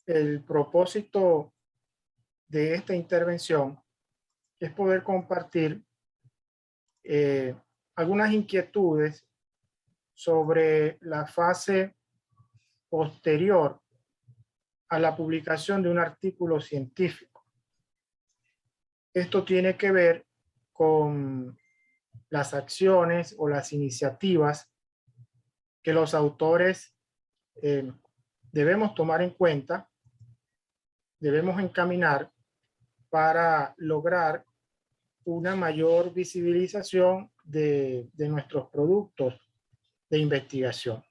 El propósito de esta intervención es poder compartir algunas inquietudes sobre la fase posterior a la publicación de un artículo científico. Esto tiene que ver con las acciones o las iniciativas que los autores debemos tomar en cuenta, debemos encaminar para lograr una mayor visibilización de nuestros productos de investigación.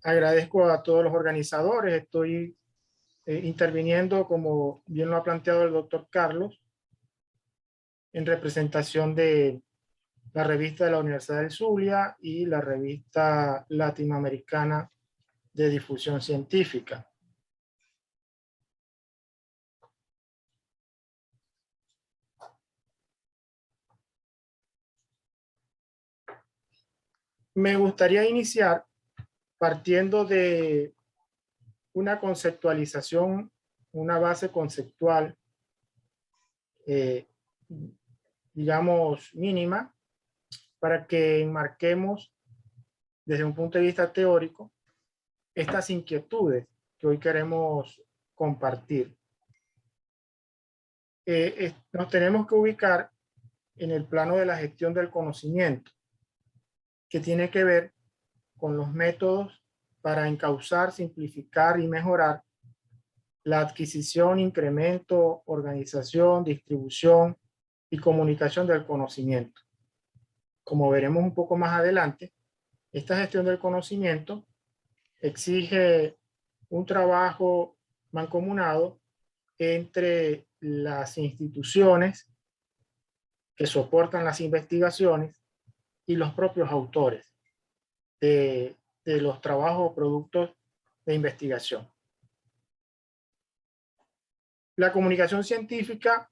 Agradezco a todos los organizadores. Estoy interviniendo, como bien lo ha planteado el doctor Carlos, en representación de la revista de la Universidad del Zulia y la revista latinoamericana de difusión científica. Me gustaría iniciar partiendo de una conceptualización, una base conceptual, digamos, mínima, para que enmarquemos desde un punto de vista teórico estas inquietudes que hoy queremos compartir. Nos tenemos que ubicar en el plano de la gestión del conocimiento, que tiene que ver con los métodos para encauzar, simplificar y mejorar la adquisición, incremento, organización, distribución y comunicación del conocimiento. Como veremos un poco más adelante, esta gestión del conocimiento exige un trabajo mancomunado entre las instituciones que soportan las investigaciones y los propios autores de los trabajos o productos de investigación. La comunicación científica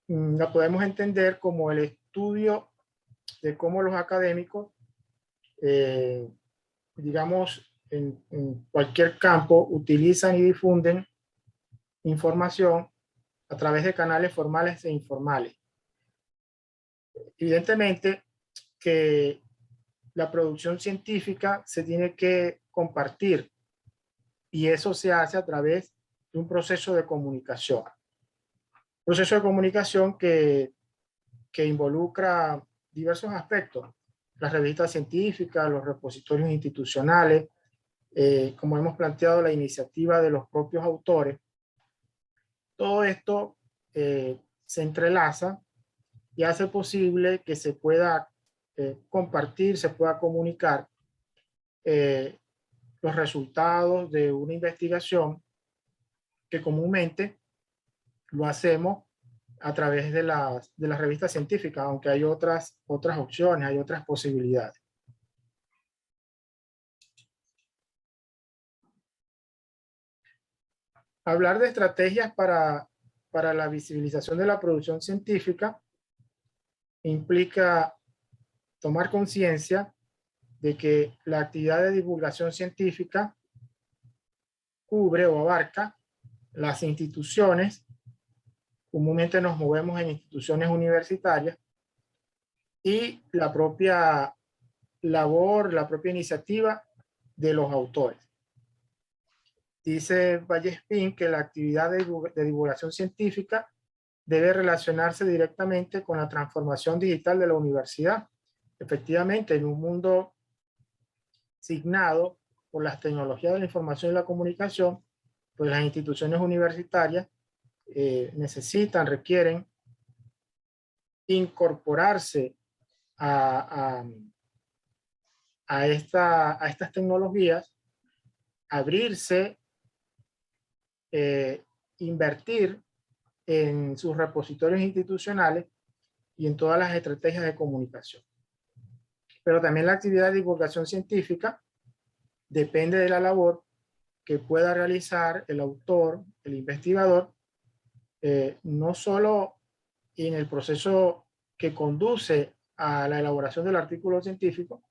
la podemos entender como el estudio de cómo los académicos, digamos, en cualquier campo, utilizan y difunden información a través de canales formales e informales. Evidentemente que la producción científica se tiene que compartir y eso se hace a través de un proceso de comunicación. Proceso de comunicación que involucra diversos aspectos. Las revistas científicas, los repositorios institucionales, como hemos planteado, la iniciativa de los propios autores. Todo esto se entrelaza y hace posible que se pueda compartir, se pueda comunicar los resultados de una investigación que comúnmente lo hacemos a través de las revistas científicas, aunque hay otras opciones, hay otras posibilidades. Hablar de estrategias para la visibilización de la producción científica implica tomar conciencia de que la actividad de divulgación científica cubre o abarca las instituciones. Comúnmente nos movemos en instituciones universitarias y la propia labor, la propia iniciativa de los autores. Dice Vallespín que la actividad de divulgación científica debe relacionarse directamente con la transformación digital de la universidad. Efectivamente, en un mundo signado por las tecnologías de la información y la comunicación, pues las instituciones universitarias necesitan, requieren incorporarse a estas tecnologías, abrirse, invertir en sus repositorios institucionales y en todas las estrategias de comunicación. Pero también la actividad de divulgación científica depende de la labor que pueda realizar el autor, el investigador, no solo en el proceso que conduce a la elaboración del artículo científico,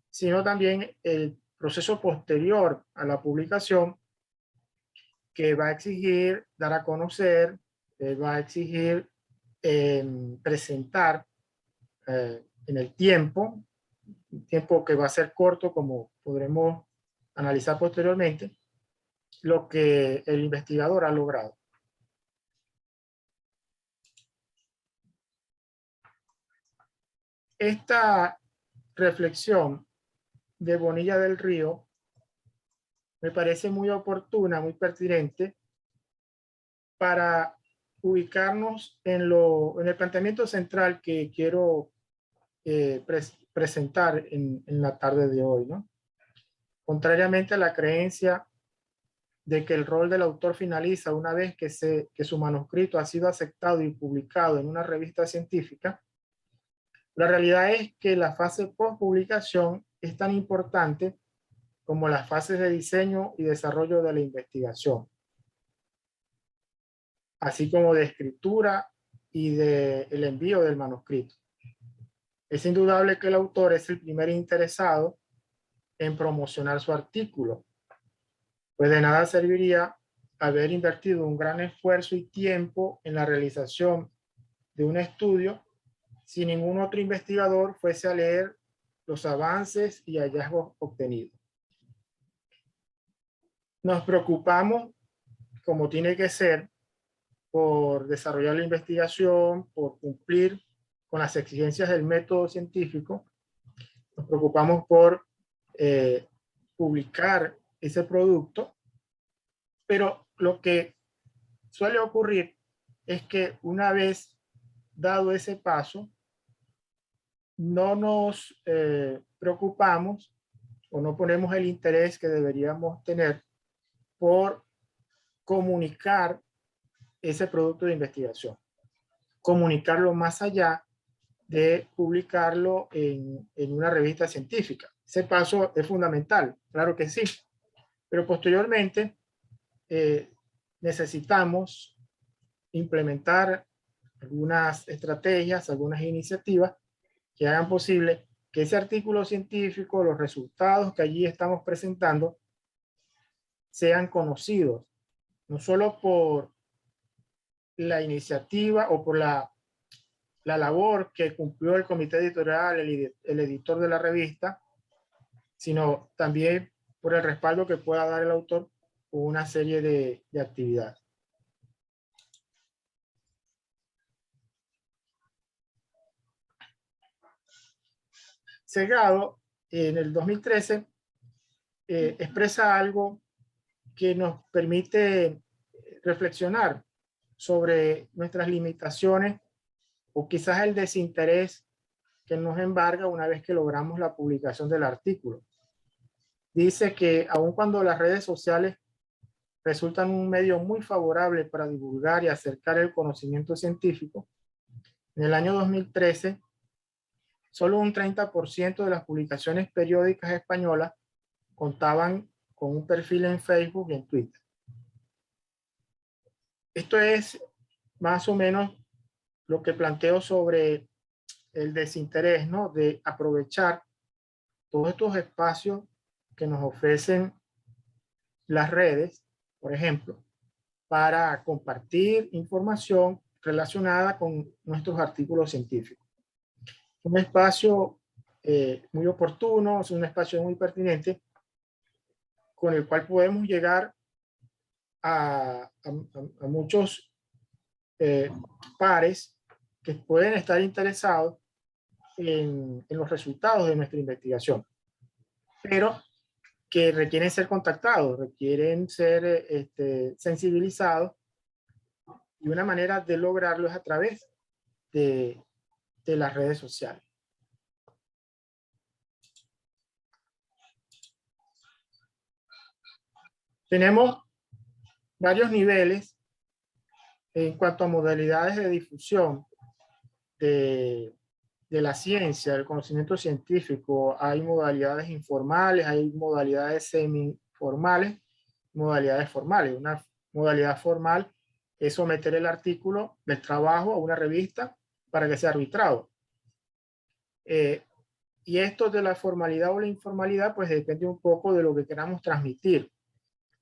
sino también el proceso posterior a la publicación, que va a exigir dar a conocer, va a exigir presentar en el tiempo, un tiempo que va a ser corto, como podremos analizar posteriormente, lo que el investigador ha logrado. Esta reflexión de Bonilla del Río me parece muy oportuna, muy pertinente para ubicarnos en el planteamiento central que quiero presentar en la tarde de hoy, ¿no? Contrariamente a la creencia de que el rol del autor finaliza una vez que su manuscrito ha sido aceptado y publicado en una revista científica, la realidad es que la fase post-publicación es tan importante como las fases de diseño y desarrollo de la investigación, así como de escritura y del envío del manuscrito. Es indudable que el autor es el primer interesado en promocionar su artículo, pues de nada serviría haber invertido un gran esfuerzo y tiempo en la realización de un estudio si ningún otro investigador fuese a leer los avances y hallazgos obtenidos. Nos preocupamos, como tiene que ser, por desarrollar la investigación, por cumplir con las exigencias del método científico. Nos preocupamos por publicar ese producto, pero lo que suele ocurrir es que una vez dado ese paso, no nos preocupamos o no ponemos el interés que deberíamos tener por comunicar ese producto de investigación, comunicarlo más allá de publicarlo en una revista científica. Ese paso es fundamental, claro que sí, pero posteriormente necesitamos implementar algunas estrategias, algunas iniciativas que hagan posible que ese artículo científico, los resultados que allí estamos presentando, sean conocidos, no solo por la iniciativa o por la labor que cumplió el comité editorial, el editor de la revista, sino también por el respaldo que pueda dar el autor con una serie de actividades. Segado, en el 2013, expresa algo que nos permite reflexionar sobre nuestras limitaciones o quizás el desinterés que nos embarga una vez que logramos la publicación del artículo. Dice que aun cuando las redes sociales resultan un medio muy favorable para divulgar y acercar el conocimiento científico, en el año 2013, solo un 30% de las publicaciones periódicas españolas contaban con un perfil en Facebook y en Twitter. Esto es más o menos lo que planteo sobre el desinterés, ¿no? De aprovechar todos estos espacios que nos ofrecen las redes, por ejemplo, para compartir información relacionada con nuestros artículos científicos. Un espacio muy oportuno, es un espacio muy pertinente con el cual podemos llegar a muchos pares que pueden estar interesados en los resultados de nuestra investigación, pero que requieren ser contactados, requieren ser sensibilizados, y una manera de lograrlo es a través de las redes sociales. Tenemos varios niveles en cuanto a modalidades de difusión de la ciencia, del conocimiento científico. Hay modalidades informales, hay modalidades semi-formales, modalidades formales. Una modalidad formal es someter el artículo del trabajo a una revista para que sea arbitrado. Y esto de la formalidad o la informalidad, pues depende un poco de lo que queramos transmitir.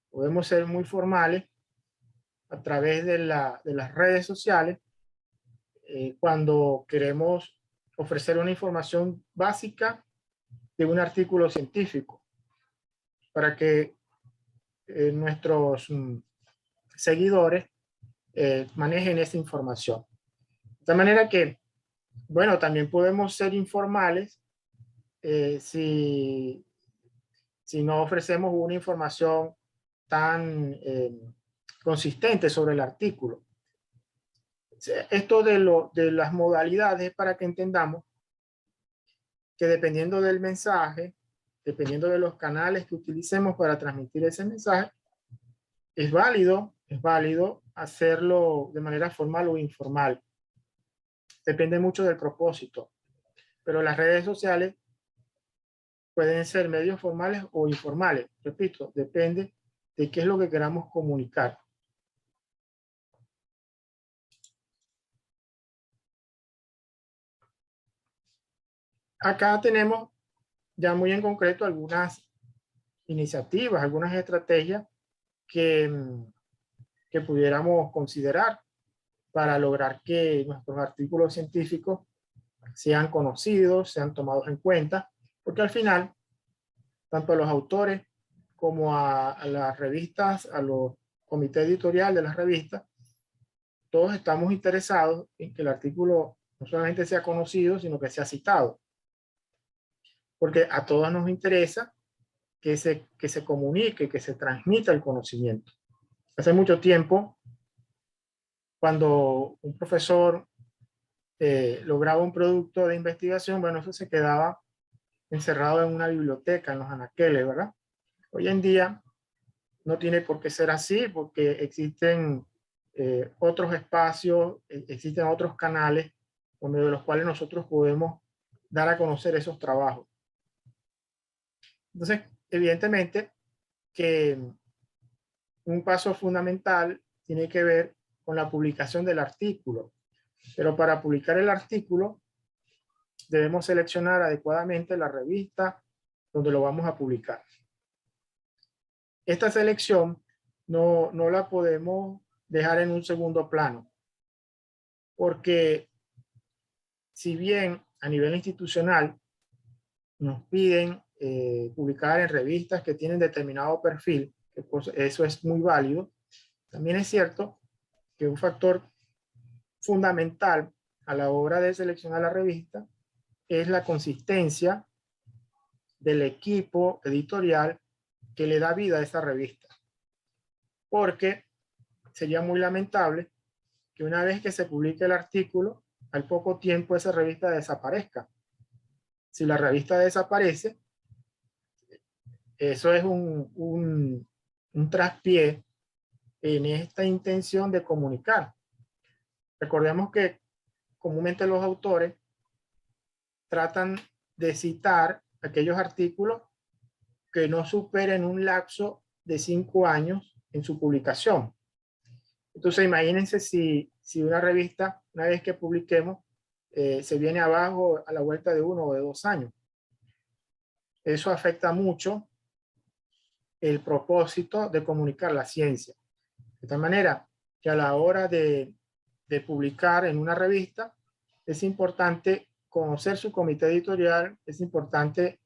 Podemos ser muy formales a través de las redes sociales cuando queremos ofrecer una información básica de un artículo científico para que nuestros seguidores manejen esa información. De tal manera que, bueno, también podemos ser informales si no ofrecemos una información tan consistente sobre el artículo. Esto de las modalidades es para que entendamos que dependiendo del mensaje, dependiendo de los canales que utilicemos para transmitir ese mensaje, es válido hacerlo de manera formal o informal. Depende mucho del propósito. Pero las redes sociales pueden ser medios formales o informales. Repito, depende de qué es lo que queramos comunicar. Acá tenemos ya muy en concreto algunas iniciativas, algunas estrategias que pudiéramos considerar para lograr que nuestros artículos científicos sean conocidos, sean tomados en cuenta, porque al final, tanto a los autores como a las revistas, a los comités editoriales de las revistas, todos estamos interesados en que el artículo no solamente sea conocido, sino que sea citado. Porque a todos nos interesa que se comunique, que se transmita el conocimiento. Hace mucho tiempo, cuando un profesor lograba un producto de investigación, bueno, eso se quedaba encerrado en una biblioteca, en los anaqueles, ¿verdad? Hoy en día no tiene por qué ser así, porque existen otros espacios, existen otros canales por medio de los cuales nosotros podemos dar a conocer esos trabajos. Entonces, evidentemente que un paso fundamental tiene que ver con la publicación del artículo. Pero para publicar el artículo debemos seleccionar adecuadamente la revista donde lo vamos a publicar. Esta selección no la podemos dejar en un segundo plano, porque si bien a nivel institucional nos piden publicar en revistas que tienen determinado perfil, que pues eso es muy válido, también es cierto que un factor fundamental a la hora de seleccionar la revista es la consistencia del equipo editorial que le da vida a esa revista. Porque sería muy lamentable que una vez que se publique el artículo, al poco tiempo esa revista desaparezca. Si la revista desaparece, eso es un traspié en esta intención de comunicar. Recordemos que comúnmente los autores tratan de citar aquellos artículos que no superen un lapso de 5 años en su publicación. Entonces imagínense si una revista, una vez que publiquemos, se viene abajo a la vuelta de 1 o de 2 años. Eso afecta mucho el propósito de comunicar la ciencia. De tal manera que a la hora de publicar en una revista, es importante conocer su comité editorial, es importante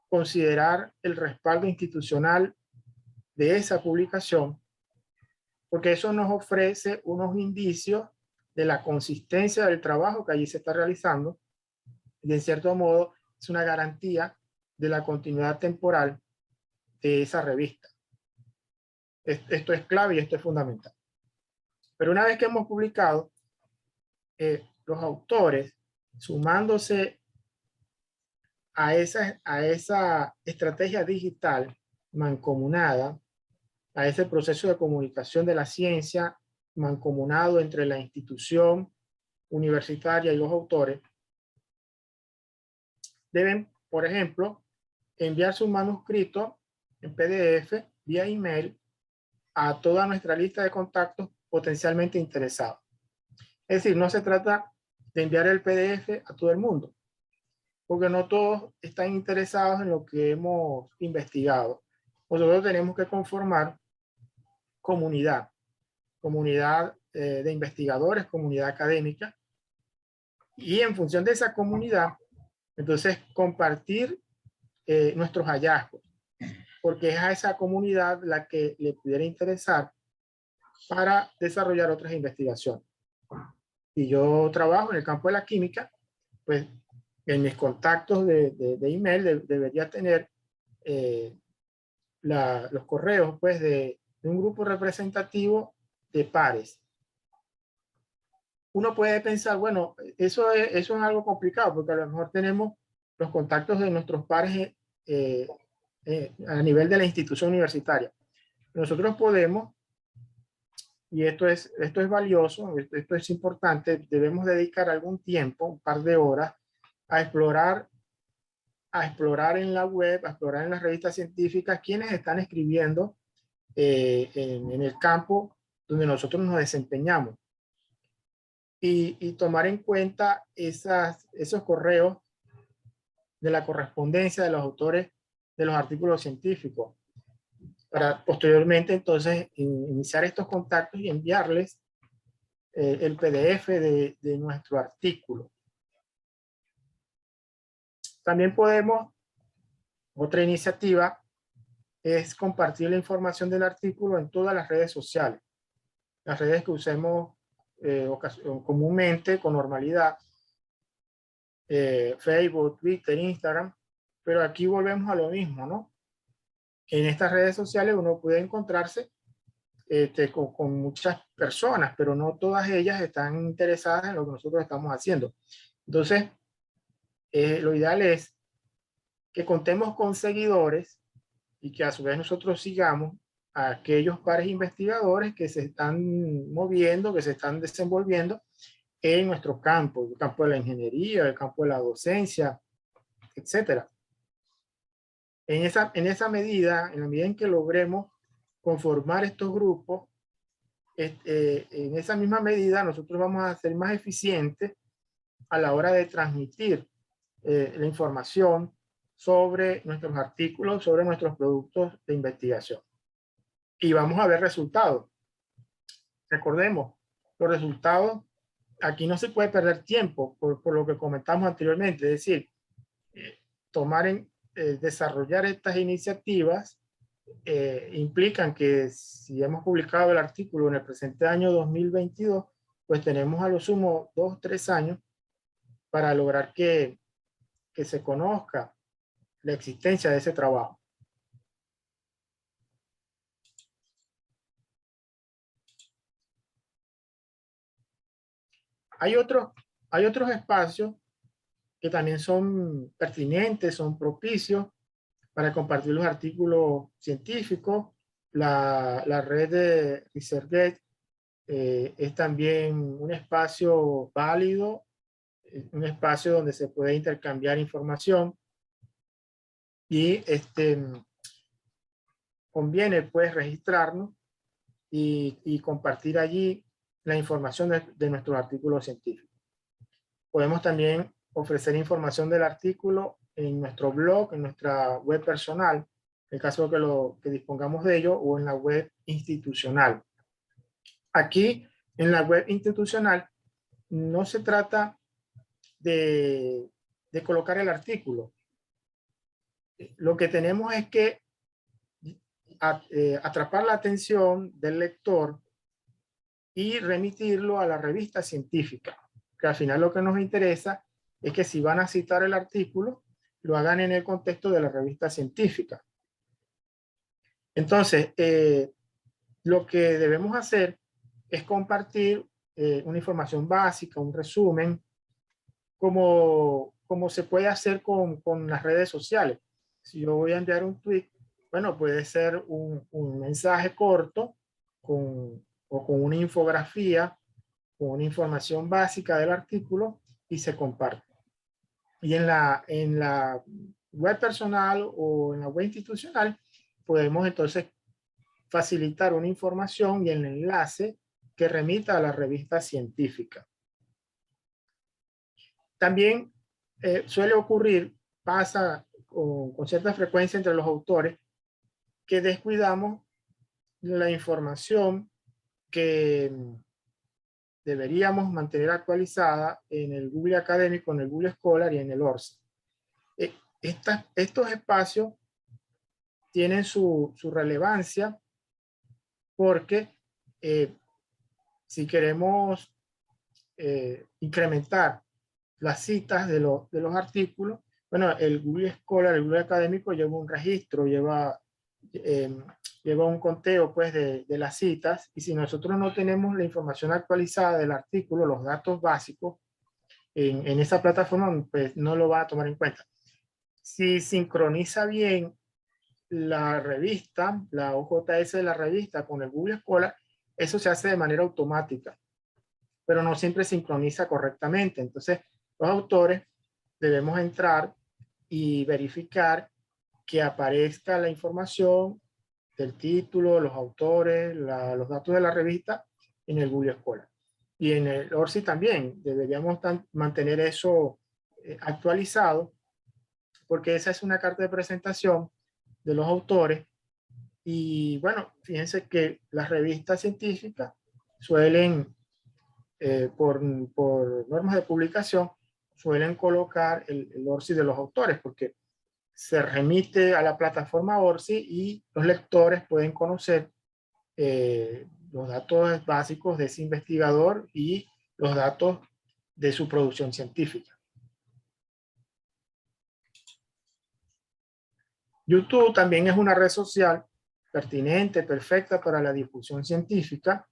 considerar el respaldo institucional de esa publicación, porque eso nos ofrece unos indicios de la consistencia del trabajo que allí se está realizando y en cierto modo es una garantía de la continuidad temporal de esa revista. Esto es clave y esto es fundamental. Pero una vez que hemos publicado, los autores, sumándose a esa estrategia digital mancomunada, a ese proceso de comunicación de la ciencia mancomunado entre la institución universitaria y los autores, deben, por ejemplo, enviar su manuscrito en PDF vía email a toda nuestra lista de contactos potencialmente interesados. Es decir, no se trata de enviar el PDF a todo el mundo, porque no todos están interesados en lo que hemos investigado. Nosotros tenemos que conformar comunidad. comunidad de investigadores, comunidad académica, y en función de esa comunidad, entonces compartir nuestros hallazgos, porque es a esa comunidad la que le pudiera interesar para desarrollar otras investigaciones. Si yo trabajo en el campo de la química, pues en mis contactos de email debería tener los correos pues, de un grupo representativo de pares. Uno puede pensar, bueno, eso es algo complicado, porque a lo mejor tenemos los contactos de nuestros pares a nivel de la institución universitaria. Nosotros podemos, y esto es valioso, esto es importante, debemos dedicar algún tiempo, un par de horas, a explorar en la web, a explorar en las revistas científicas quiénes están escribiendo en el campo donde nosotros nos desempeñamos. Y tomar en cuenta esos correos de la correspondencia de los autores de los artículos científicos, para posteriormente entonces iniciar estos contactos y enviarles el PDF de nuestro artículo. También podemos, otra iniciativa es compartir la información del artículo en todas las redes sociales, las redes que usemos comúnmente, con normalidad, Facebook, Twitter, Instagram, pero aquí volvemos a lo mismo, ¿no? En estas redes sociales uno puede encontrarse con muchas personas, pero no todas ellas están interesadas en lo que nosotros estamos haciendo. Entonces, lo ideal es que contemos con seguidores y que a su vez nosotros sigamos a aquellos pares investigadores que se están moviendo, que se están desenvolviendo en nuestro campo, el campo de la ingeniería, el campo de la docencia, etcétera. En esa medida, en la medida en que logremos conformar estos grupos, en esa misma medida nosotros vamos a ser más eficientes a la hora de transmitir la información sobre nuestros artículos, sobre nuestros productos de investigación. Y vamos a ver resultados. Recordemos, los resultados, aquí no se puede perder tiempo por lo que comentamos anteriormente, es decir, desarrollar estas iniciativas implican que si hemos publicado el artículo en el presente año 2022, pues tenemos a lo sumo 2 o 3 años para lograr que se conozca la existencia de ese trabajo. Hay otros espacios que también son pertinentes, son propicios para compartir los artículos científicos. La red de ResearchGate es también un espacio válido, un espacio donde se puede intercambiar información y conviene pues registrarnos y compartir allí la información de nuestros artículos científicos. Podemos también ofrecer información del artículo en nuestro blog, en nuestra web personal, en el caso que dispongamos de ello, o en la web institucional. Aquí, en la web institucional, no se trata de colocar el artículo. Lo que tenemos es que atrapar la atención del lector y remitirlo a la revista científica, que al final lo que nos interesa es que si van a citar el artículo, lo hagan en el contexto de la revista científica. Entonces, lo que debemos hacer es compartir una información básica, un resumen, como se puede hacer con las redes sociales. Si yo voy a enviar un tweet, bueno, puede ser un mensaje corto o con una infografía, con una información básica del artículo y se comparte. Y en la web personal o en la web institucional podemos entonces facilitar una información y el enlace que remita a la revista científica. También suele ocurrir, pasa con cierta frecuencia entre los autores, que descuidamos la información que deberíamos mantener actualizada en el Google Académico, en el Google Scholar y en el ORCID. Estos espacios tienen su relevancia porque si queremos incrementar las citas de los artículos, bueno, el Google Scholar, el Google Académico lleva un registro, lleva un conteo pues de las citas, y si nosotros no tenemos la información actualizada del artículo, los datos básicos en esa plataforma, pues no lo va a tomar en cuenta. Si sincroniza bien la revista, la OJS de la revista con el Google Scholar, eso se hace de manera automática, pero no siempre sincroniza correctamente. Entonces, los autores debemos entrar y verificar que aparezca la información del título, los autores, los datos de la revista en el Google Scholar. Y en el ORCID también deberíamos mantener eso actualizado, porque esa es una carta de presentación de los autores. Y bueno, fíjense que las revistas científicas suelen, por normas de publicación, suelen colocar el ORCID de los autores, porque se remite a la plataforma ORCID y los lectores pueden conocer los datos básicos de ese investigador y los datos de su producción científica. YouTube también es una red social pertinente, perfecta para la difusión científica,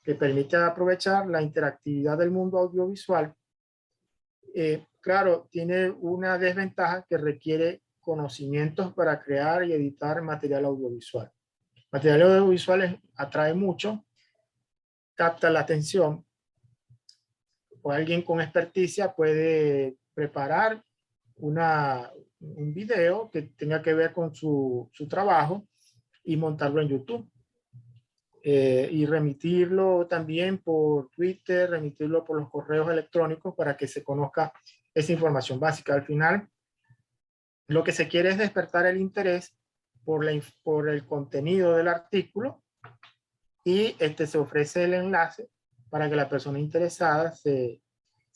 que permite aprovechar la interactividad del mundo audiovisual. Claro, tiene una desventaja que requiere conocimientos para crear y editar material audiovisual. Material audiovisual atrae mucho, capta la atención, o alguien con experticia puede preparar un video que tenga que ver con su trabajo y montarlo en YouTube. Y remitirlo también por Twitter, remitirlo por los correos electrónicos para que se conozca esa información básica. Al final, lo que se quiere es despertar el interés por el contenido del artículo, y se ofrece el enlace para que la persona interesada se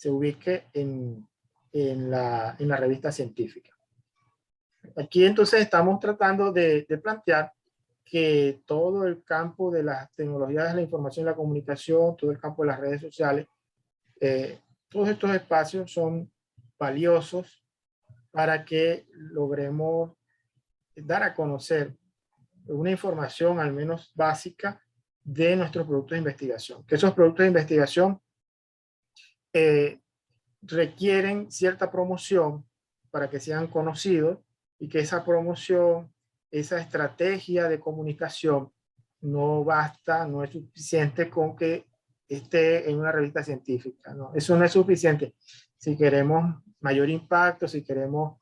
ubique en la revista científica. Aquí entonces estamos tratando de plantear que todo el campo de las tecnologías de la información y la comunicación, todo el campo de las redes sociales, todos estos espacios son valiosos para que logremos dar a conocer una información al menos básica de nuestros productos de investigación. Que esos productos de investigación requieren cierta promoción para que sean conocidos, y que esa promoción, esa estrategia de comunicación no basta, no es suficiente con que esté en una revista científica, ¿no? Eso no es suficiente. Si queremos mayor impacto, si queremos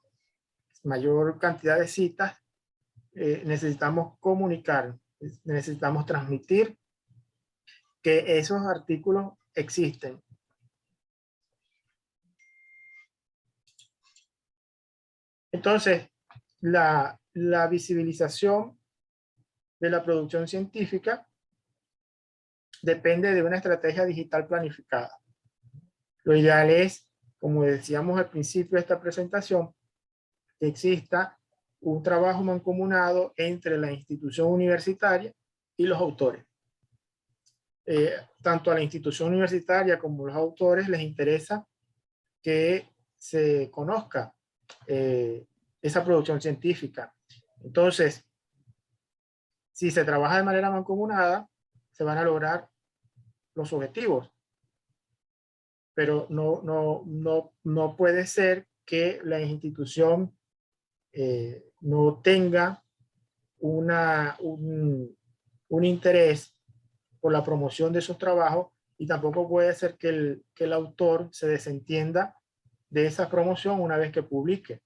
mayor cantidad de citas, necesitamos comunicar, necesitamos transmitir que esos artículos existen. Entonces, la visibilización de la producción científica depende de una estrategia digital planificada. Lo ideal es, como decíamos al principio de esta presentación, que exista un trabajo mancomunado entre la institución universitaria y los autores. Tanto a la institución universitaria como a los autores les interesa que se conozca esa producción científica. Entonces, si se trabaja de manera mancomunada, se van a lograr los objetivos. Pero no puede ser que la institución no tenga un interés por la promoción de esos trabajos, y tampoco puede ser que el autor se desentienda de esa promoción una vez que publique.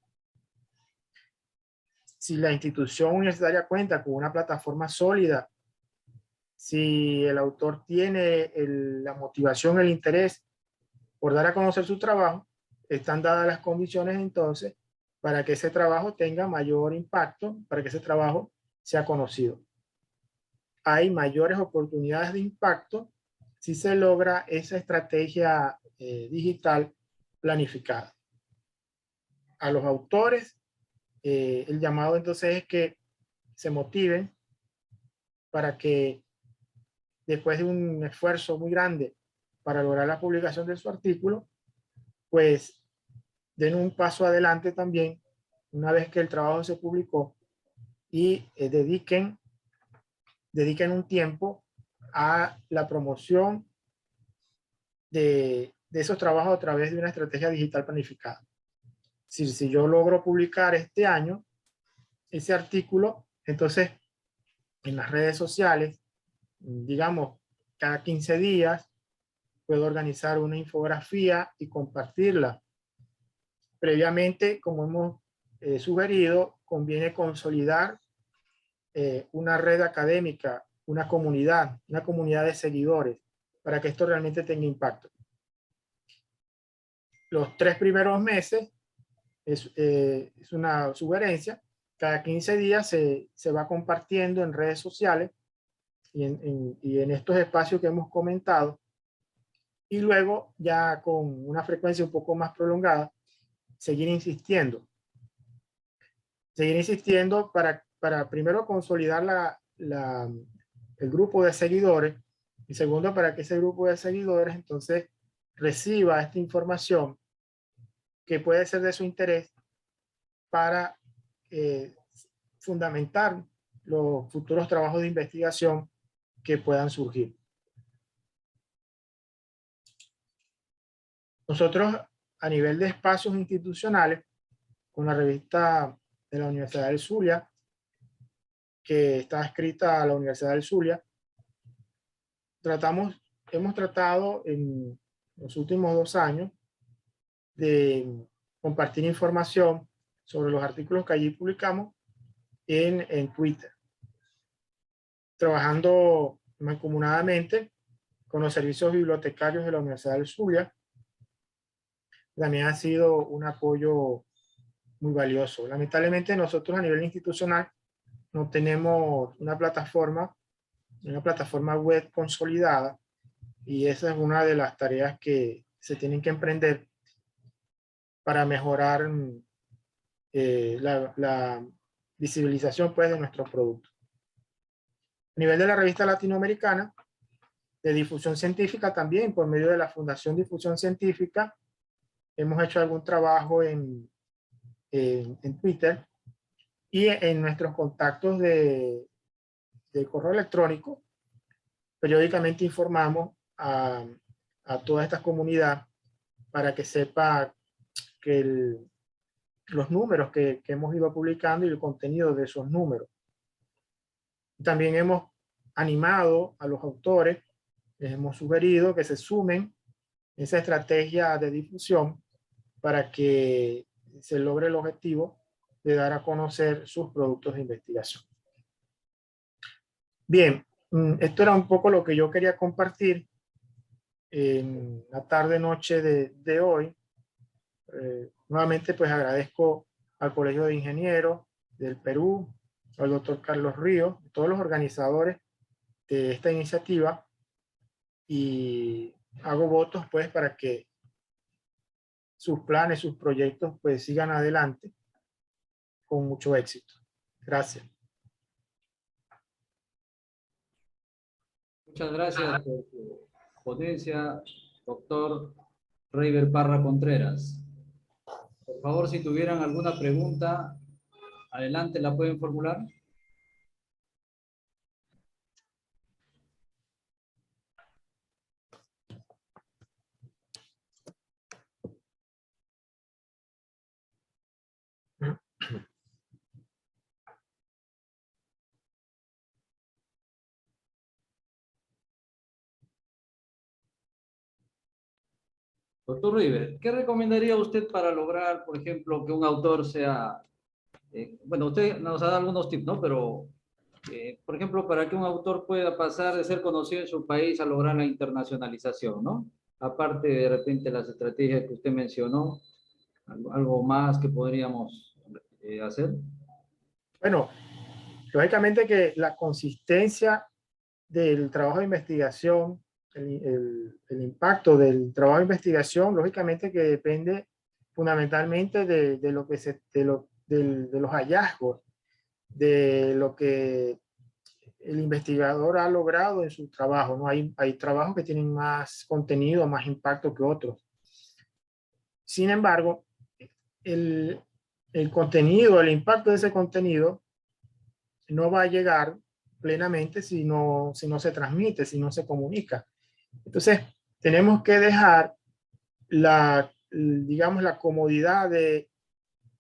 Si la institución universitaria cuenta con una plataforma sólida, si el autor tiene la motivación, el interés por dar a conocer su trabajo, están dadas las condiciones entonces para que ese trabajo tenga mayor impacto, para que ese trabajo sea conocido. hay mayores oportunidades de impacto si se logra esa estrategia digital planificada. A los autores, el llamado entonces es que se motiven para que después de un esfuerzo muy grande para lograr la publicación de su artículo, pues den un paso adelante también una vez que el trabajo se publicó y dediquen un tiempo a la promoción de esos trabajos a través de una estrategia digital planificada. Si yo logro publicar este año ese artículo, entonces en las redes sociales, digamos, cada 15 días, puedo organizar una infografía y compartirla. Previamente, como hemos sugerido, conviene consolidar una red académica, una comunidad de seguidores, para que esto realmente tenga impacto. Los 3 primeros meses es una sugerencia. Cada 15 días se va compartiendo en redes sociales y en estos espacios que hemos comentado. Y luego, ya con una frecuencia un poco más prolongada, seguir insistiendo. Seguir insistiendo para primero consolidar el grupo de seguidores y segundo, para que ese grupo de seguidores entonces reciba esta información que puede ser de su interés para fundamentar los futuros trabajos de investigación que puedan surgir. Nosotros, a nivel de espacios institucionales, con la revista de la Universidad del Zulia, que está escrita a la Universidad del Zulia, hemos tratado en los últimos 2 años de compartir información sobre los artículos que allí publicamos en Twitter, trabajando mancomunadamente con los servicios bibliotecarios de la Universidad del Zulia. También ha sido un apoyo muy valioso. Lamentablemente nosotros a nivel institucional no tenemos una plataforma web consolidada, y esa es una de las tareas que se tienen que emprender para mejorar la visibilización, pues, de nuestros productos. A nivel de la revista latinoamericana de difusión científica, también por medio de la Fundación Difusión Científica hemos hecho algún trabajo en Twitter, y en nuestros contactos de correo electrónico periódicamente informamos a toda esta comunidad para que sepa que los números que hemos ido publicando y el contenido de esos números. También hemos animado a los autores, les hemos sugerido que se sumen a esa estrategia de difusión para que se logre el objetivo de dar a conocer sus productos de investigación. Bien, esto era un poco lo que yo quería compartir en la tarde-noche de hoy. Nuevamente, pues agradezco al Colegio de Ingenieros del Perú, al doctor Carlos Ríos, todos los organizadores de esta iniciativa, y hago votos pues para que sus planes, sus proyectos pues sigan adelante con mucho éxito. Gracias. Muchas gracias por su ponencia, doctor Reiber Parra Contreras. Por favor, si tuvieran alguna pregunta, adelante, la pueden formular. Doctor River, ¿qué recomendaría usted para lograr, por ejemplo, que un autor sea... bueno, usted nos ha dado algunos tips, ¿no? Pero, por ejemplo, para que un autor pueda pasar de ser conocido en su país a lograr la internacionalización, ¿no? Aparte de repente las estrategias que usted mencionó, algo más que podríamos hacer. Bueno, lógicamente que la consistencia del trabajo de investigación, el impacto del trabajo de investigación, lógicamente que depende fundamentalmente de lo que de los hallazgos, de lo que el investigador ha logrado en su trabajo, ¿no? Hay trabajos que tienen más contenido, más impacto que otros. Sin embargo, el, el contenido, el impacto de ese contenido no va a llegar plenamente si no se transmite, si no se comunica. Entonces, tenemos que dejar digamos, la comodidad de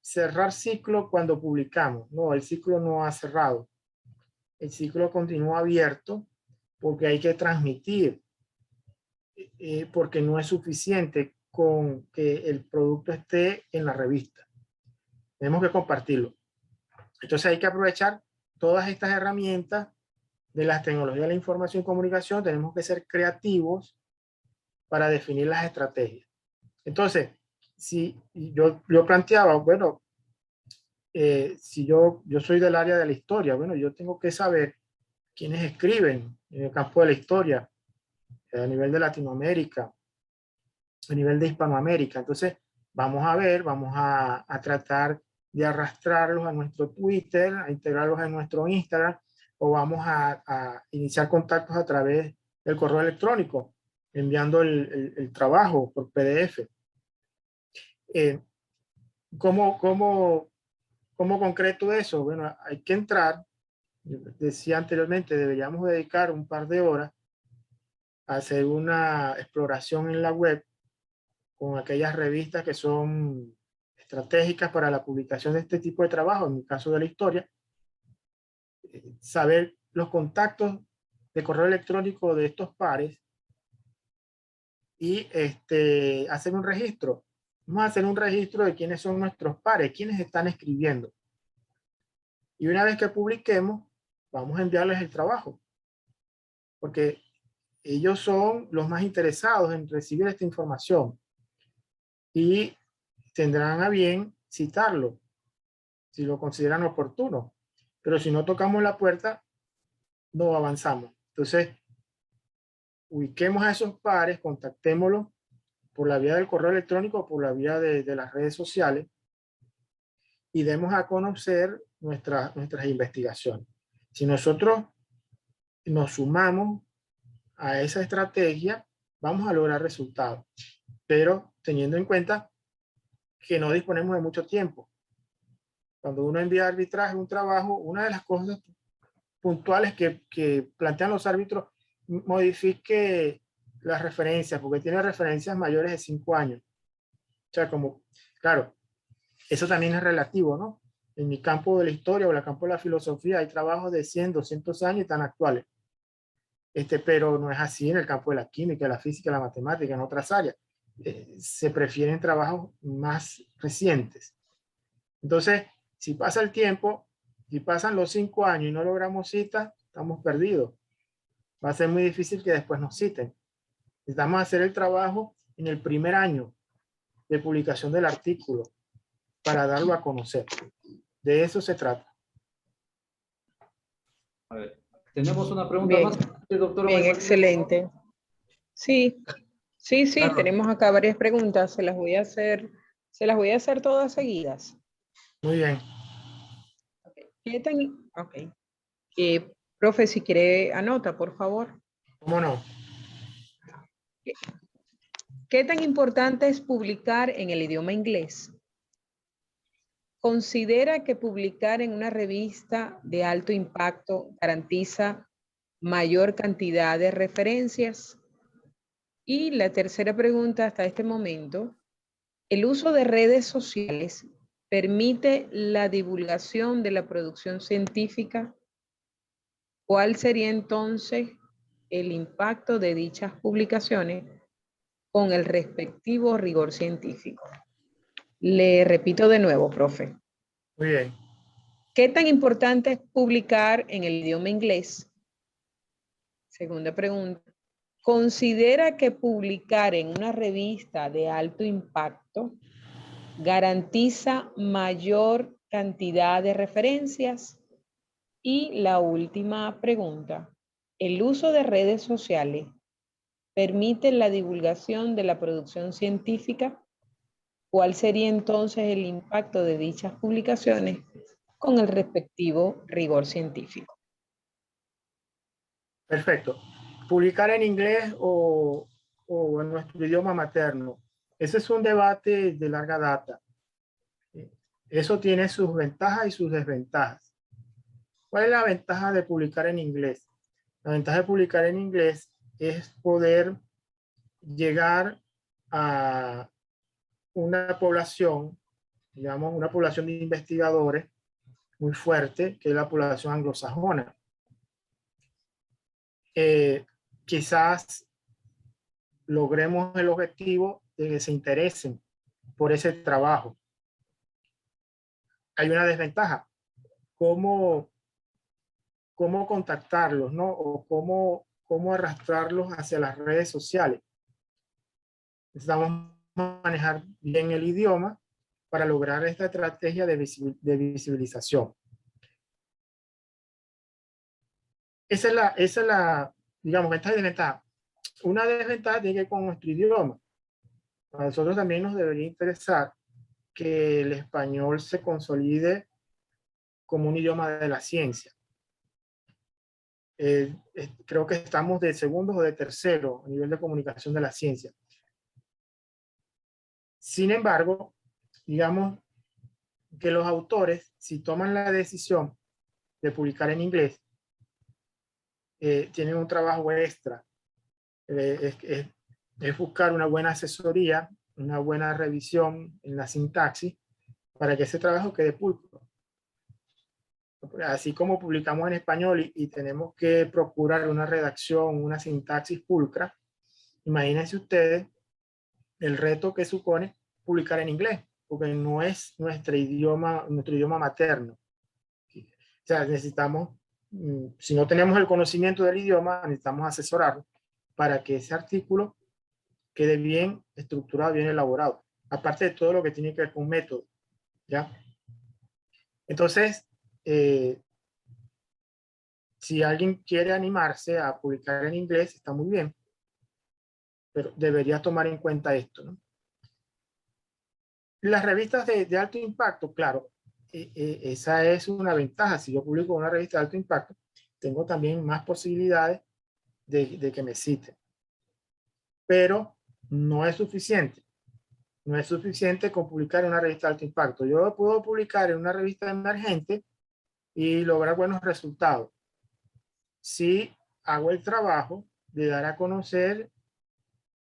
cerrar ciclo cuando publicamos. No, el ciclo no ha cerrado. El ciclo continúa abierto porque hay que transmitir, porque no es suficiente con que el producto esté en la revista. Tenemos que compartirlo. Entonces hay que aprovechar todas estas herramientas de las tecnologías de la información y comunicación. Tenemos que ser creativos para definir las estrategias. Entonces, si yo planteaba, bueno, si yo soy del área de la historia, bueno, yo tengo que saber quiénes escriben en el campo de la historia, a nivel de Latinoamérica, a nivel de Hispanoamérica. Entonces, vamos a ver, vamos a tratar de arrastrarlos a nuestro Twitter, a integrarlos en nuestro Instagram, o vamos a iniciar contactos a través del correo electrónico, enviando el trabajo por PDF. ¿Cómo concreto eso? Bueno, hay que entrar, decía anteriormente, deberíamos dedicar un par de horas a hacer una exploración en la web con aquellas revistas que son estratégicas para la publicación de este tipo de trabajo, en el caso de la historia, saber los contactos de correo electrónico de estos pares y hacer un registro. Vamos a hacer un registro de quiénes son nuestros pares, quiénes están escribiendo. Y una vez que publiquemos, vamos a enviarles el trabajo, porque ellos son los más interesados en recibir esta información y tendrán a bien citarlo si lo consideran oportuno. Pero si no tocamos la puerta, no avanzamos. Entonces, ubiquemos a esos pares, contactémoslos por la vía del correo electrónico o por la vía de las redes sociales y demos a conocer nuestras investigaciones. Si nosotros nos sumamos a esa estrategia, vamos a lograr resultados, pero teniendo en cuenta que no disponemos de mucho tiempo. Cuando uno envía arbitraje un trabajo, una de las cosas puntuales que plantean los árbitros, modifique las referencias, porque tiene referencias mayores de 5 años. O sea, como, claro, eso también es relativo, ¿no? En mi campo de la historia o en el campo de la filosofía hay trabajos de 100, 200 años y tan actuales. Pero no es así en el campo de la química, la física, la matemática, en otras áreas. Se prefieren trabajos más recientes. Entonces, si pasa el tiempo, si pasan los 5 años y no logramos citas, estamos perdidos. Va a ser muy difícil que después nos citen. Necesitamos hacer el trabajo en el primer año de publicación del artículo para darlo a conocer. De eso se trata. A ver, tenemos una pregunta Bien, más, doctora. bien, excelente. Sí, Claro. tenemos acá varias preguntas. Se las voy a hacer todas seguidas. Muy bien. Ok. Profe, si quiere, anota, por favor. ¿Cómo no? ¿Qué tan importante es publicar en el idioma inglés? ¿Considera que publicar en una revista de alto impacto garantiza mayor cantidad de referencias? Y la tercera pregunta hasta este momento, ¿el uso de redes sociales permite la divulgación de la producción científica? ¿Cuál sería entonces el impacto de dichas publicaciones con el respectivo rigor científico? Le repito de nuevo, profe. Muy bien. ¿Qué tan importante es publicar en el idioma inglés? Segunda pregunta. ¿Considera que publicar en una revista de alto impacto garantiza mayor cantidad de referencias? Y la última pregunta. el uso de redes sociales permite la divulgación de la producción científica. ¿Cuál sería entonces el impacto de dichas publicaciones con el respectivo rigor científico? Perfecto. Publicar en inglés o en nuestro idioma materno. Ese es un debate de larga data. Eso tiene sus ventajas y sus desventajas. ¿Cuál es la ventaja de publicar en inglés? La ventaja de publicar en inglés es poder llegar a una población, digamos, una población de investigadores muy fuerte, que es la población anglosajona. Quizás logremos el objetivo de que se interesen por ese trabajo. Hay una desventaja. ¿Cómo contactarlos, ¿no? O cómo arrastrarlos hacia las redes sociales? Necesitamos manejar bien el idioma para lograr esta estrategia de visibilización. Esa es la, digamos, ventaja y desventaja. Una desventaja tiene que ver con nuestro idioma. A nosotros también nos debería interesar que el español se consolide como un idioma de la ciencia. Creo que estamos de segundos o de tercero a nivel de comunicación de la ciencia. Sin embargo, digamos que los autores, si toman la decisión de publicar en inglés, tienen un trabajo extra. Es buscar una buena asesoría, una buena revisión en la sintaxis para que ese trabajo quede pulcro. Así como publicamos en español y tenemos que procurar una redacción, una sintaxis pulcra, imagínense ustedes el reto que supone publicar en inglés, porque no es nuestro idioma materno. O sea, necesitamos, si no tenemos el conocimiento del idioma, necesitamos asesorarlo para que ese artículo quede bien estructurado, bien elaborado. Aparte de todo lo que tiene que ver con método, ¿ya? Entonces, si alguien quiere animarse a publicar en inglés, está muy bien, pero debería tomar en cuenta esto, ¿no? Las revistas de alto impacto, claro, esa es una ventaja. Si yo publico una revista de alto impacto, tengo también más posibilidades de que me citen. Pero no es suficiente. No es suficiente con publicar en una revista de alto impacto. Yo puedo publicar en una revista emergente y lograr buenos resultados si hago el trabajo de dar a conocer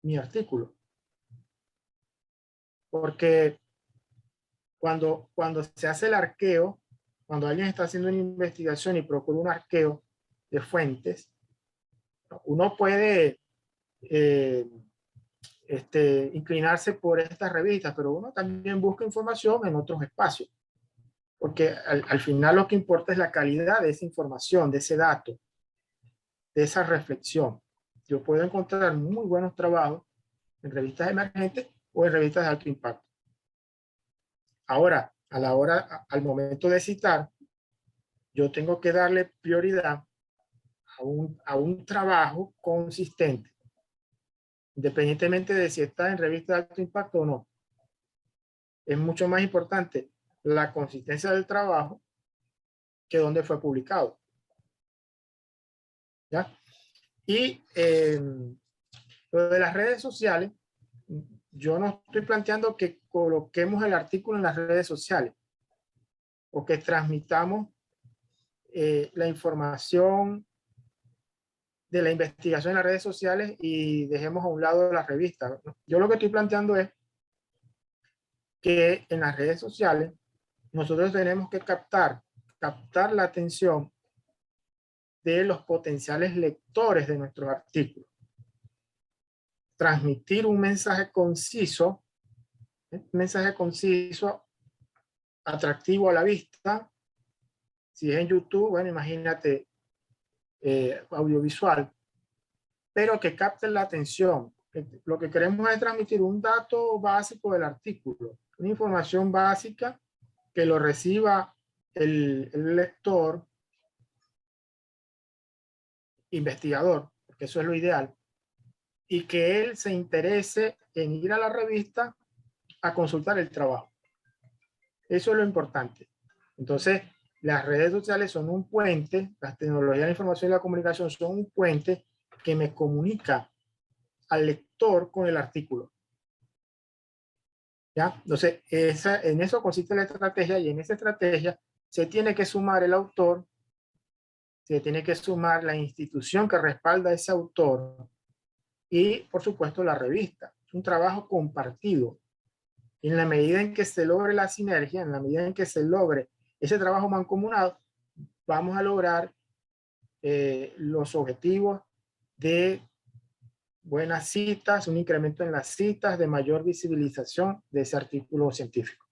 mi artículo. Porque cuando se hace el arqueo, cuando alguien está haciendo una investigación y procura un arqueo de fuentes, uno puede inclinarse por estas revistas, pero uno también busca información en otros espacios. Porque al final lo que importa es la calidad de esa información, de ese dato, de esa reflexión. Yo puedo encontrar muy buenos trabajos en revistas emergentes o en revistas de alto impacto. Ahora, al momento de citar, yo tengo que darle prioridad a un trabajo consistente, independientemente de si está en revista de alto impacto o no. Es mucho más importante la consistencia del trabajo que dónde fue publicado. ¿Ya? Y lo de las redes sociales, yo no estoy planteando que coloquemos el artículo en las redes sociales o que transmitamos la información de la investigación en las redes sociales y dejemos a un lado las revistas. Yo lo que estoy planteando es que en las redes sociales nosotros tenemos que captar la atención de los potenciales lectores de nuestros artículos. Transmitir un mensaje conciso, atractivo a la vista. Si es en YouTube, bueno, imagínate audiovisual, pero que capte la atención. Lo que queremos es transmitir un dato básico del artículo, una información básica que lo reciba el lector investigador, porque eso es lo ideal, y que él se interese en ir a la revista a consultar el trabajo. Eso es lo importante. Entonces, las redes sociales son un puente, las tecnologías de la información y la comunicación son un puente que me comunica al lector con el artículo. ¿Ya? Entonces, en eso consiste la estrategia, y en esa estrategia se tiene que sumar el autor, se tiene que sumar la institución que respalda a ese autor y, por supuesto, la revista. Es un trabajo compartido. Y en la medida en que se logre la sinergia, en la medida en que se logre ese trabajo mancomunado, vamos a lograr los objetivos de buenas citas, un incremento en las citas, de mayor visibilización de ese artículo científico.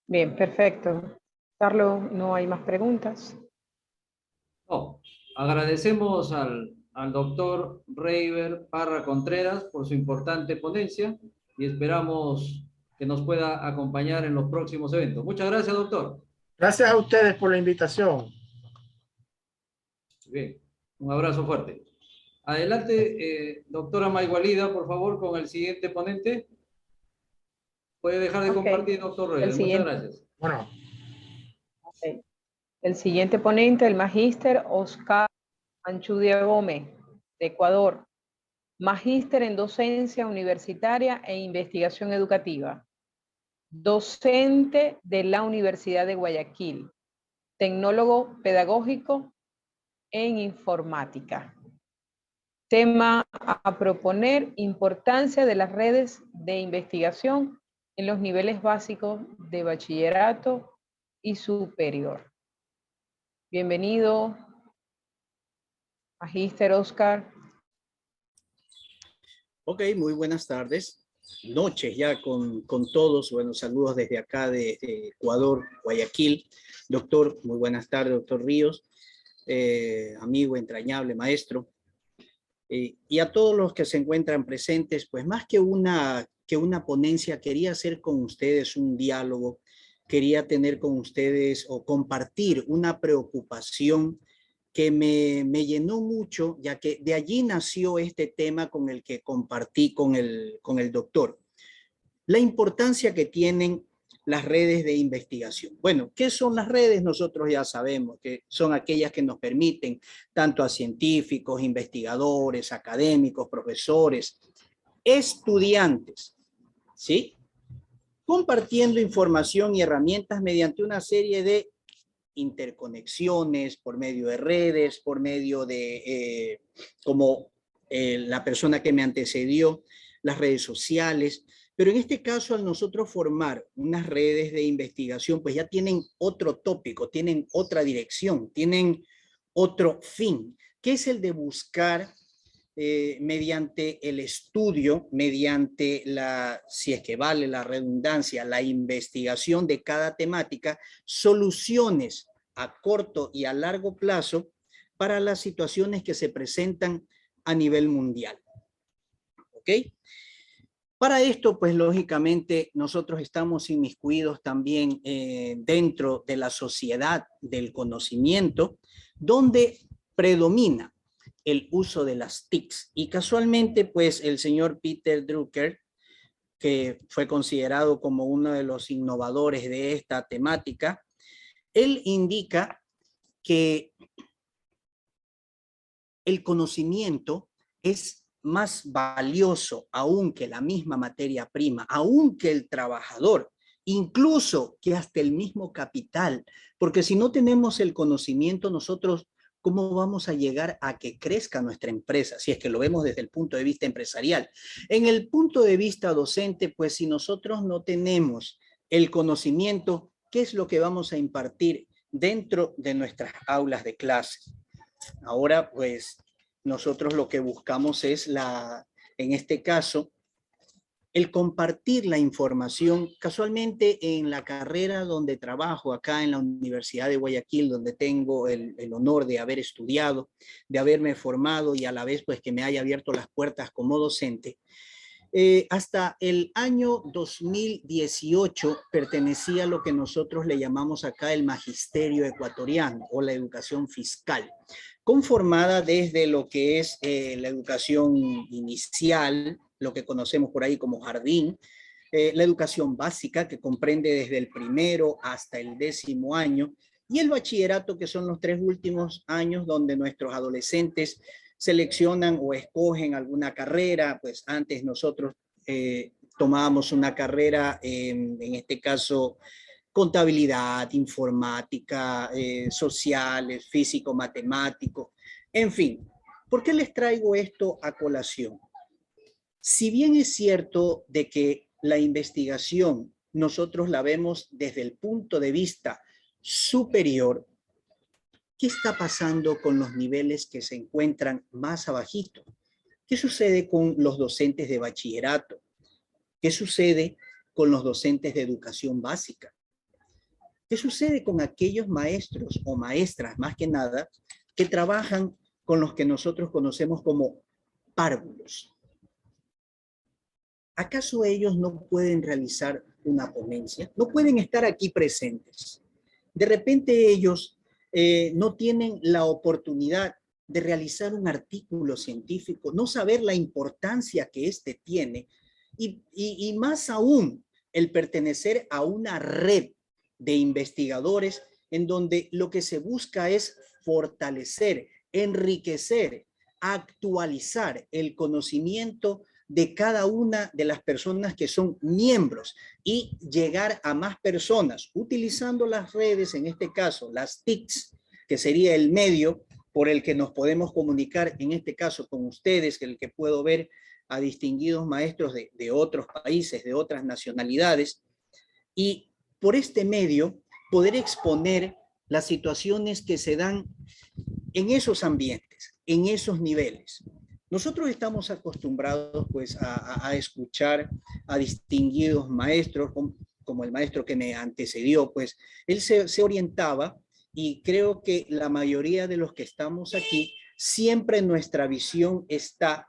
Bien, perfecto. Carlos, no hay más preguntas. No, agradecemos al doctor Reiber Parra Contreras por su importante ponencia y esperamos que nos pueda acompañar en los próximos eventos. Muchas gracias, doctor. Gracias a ustedes por la invitación. Bien, un abrazo fuerte. Adelante, doctora Maigualida, por favor, con el siguiente ponente. Puede dejar de compartir, doctor Reiber. Muchas gracias. Bueno. Okay. El siguiente ponente, el magíster Oscar Anchudia Gómez, de Ecuador. Magíster en docencia universitaria e investigación educativa. Docente de la Universidad de Guayaquil. Tecnólogo pedagógico en informática. Tema a proponer: importancia de las redes de investigación en los niveles básicos de bachillerato y superior. Bienvenido, magíster Oscar. Ok, muy buenas tardes, noches ya con todos. Buenos saludos desde acá de Ecuador, Guayaquil. Doctor, muy buenas tardes, doctor Ríos, amigo entrañable, maestro. Y a todos los que se encuentran presentes, pues más que una ponencia, quería hacer con ustedes un diálogo, quería tener con ustedes o compartir una preocupación que me llenó mucho, ya que de allí nació este tema con el que compartí con el doctor. La importancia que tienen las redes de investigación. Bueno, ¿qué son las redes? Nosotros ya sabemos que son aquellas que nos permiten tanto a científicos, investigadores, académicos, profesores, estudiantes, ¿sí? Compartiendo información y herramientas mediante una serie de interconexiones, por medio de redes, por medio de, como la persona que me antecedió, las redes sociales. Pero en este caso, al nosotros formar unas redes de investigación, pues ya tienen otro tópico, tienen otra dirección, tienen otro fin, que es el de buscar mediante el estudio, mediante si es que vale la redundancia, la investigación de cada temática, soluciones a corto y a largo plazo para las situaciones que se presentan a nivel mundial. ¿Ok? Para esto, pues lógicamente, nosotros estamos inmiscuidos también dentro de la sociedad del conocimiento, donde predomina el uso de las TICs. Y casualmente, pues el señor Peter Drucker, que fue considerado como uno de los innovadores de esta temática, él indica que el conocimiento es más valioso aún que la misma materia prima, aún que el trabajador, incluso que hasta el mismo capital, porque si no tenemos el conocimiento nosotros, ¿cómo vamos a llegar a que crezca nuestra empresa? Si es que lo vemos desde el punto de vista empresarial. En el punto de vista docente, pues si nosotros no tenemos el conocimiento, ¿qué es lo que vamos a impartir dentro de nuestras aulas de clase? Ahora, pues, nosotros lo que buscamos es en este caso, el compartir la información. Casualmente en la carrera donde trabajo, acá en la Universidad de Guayaquil, donde tengo el honor de haber estudiado, de haberme formado y a la vez pues que me haya abierto las puertas como docente, hasta el año 2018 pertenecía a lo que nosotros le llamamos acá el magisterio ecuatoriano o la educación fiscal, conformada desde lo que es la educación inicial, lo que conocemos por ahí como jardín, la educación básica que comprende desde el primero hasta el 10º año, y el bachillerato, que son los 3 últimos años donde nuestros adolescentes seleccionan o escogen alguna carrera. Pues antes nosotros tomábamos una carrera, en este caso contabilidad, informática, sociales, físico, matemático, en fin. ¿Por qué les traigo esto a colación? Si bien es cierto de que la investigación nosotros la vemos desde el punto de vista superior, ¿qué está pasando con los niveles que se encuentran más abajito? ¿Qué sucede con los docentes de bachillerato? ¿Qué sucede con los docentes de educación básica? ¿Qué sucede con aquellos maestros o maestras, más que nada, que trabajan con los que nosotros conocemos como párvulos? ¿Acaso ellos no pueden realizar una ponencia? ¿No pueden estar aquí presentes? De repente ellos no tienen la oportunidad de realizar un artículo científico, no saber la importancia que éste tiene y más aún el pertenecer a una red de investigadores en donde lo que se busca es fortalecer, enriquecer, actualizar el conocimiento de cada una de las personas que son miembros y llegar a más personas utilizando las redes, en este caso las TICs, que sería el medio por el que nos podemos comunicar, en este caso con ustedes, el que puedo ver a distinguidos maestros de otros países, de otras nacionalidades, y por este medio poder exponer las situaciones que se dan en esos ambientes, en esos niveles. Nosotros estamos acostumbrados pues a escuchar a distinguidos maestros, como el maestro que me antecedió, pues él se orientaba, y creo que la mayoría de los que estamos aquí, siempre nuestra visión está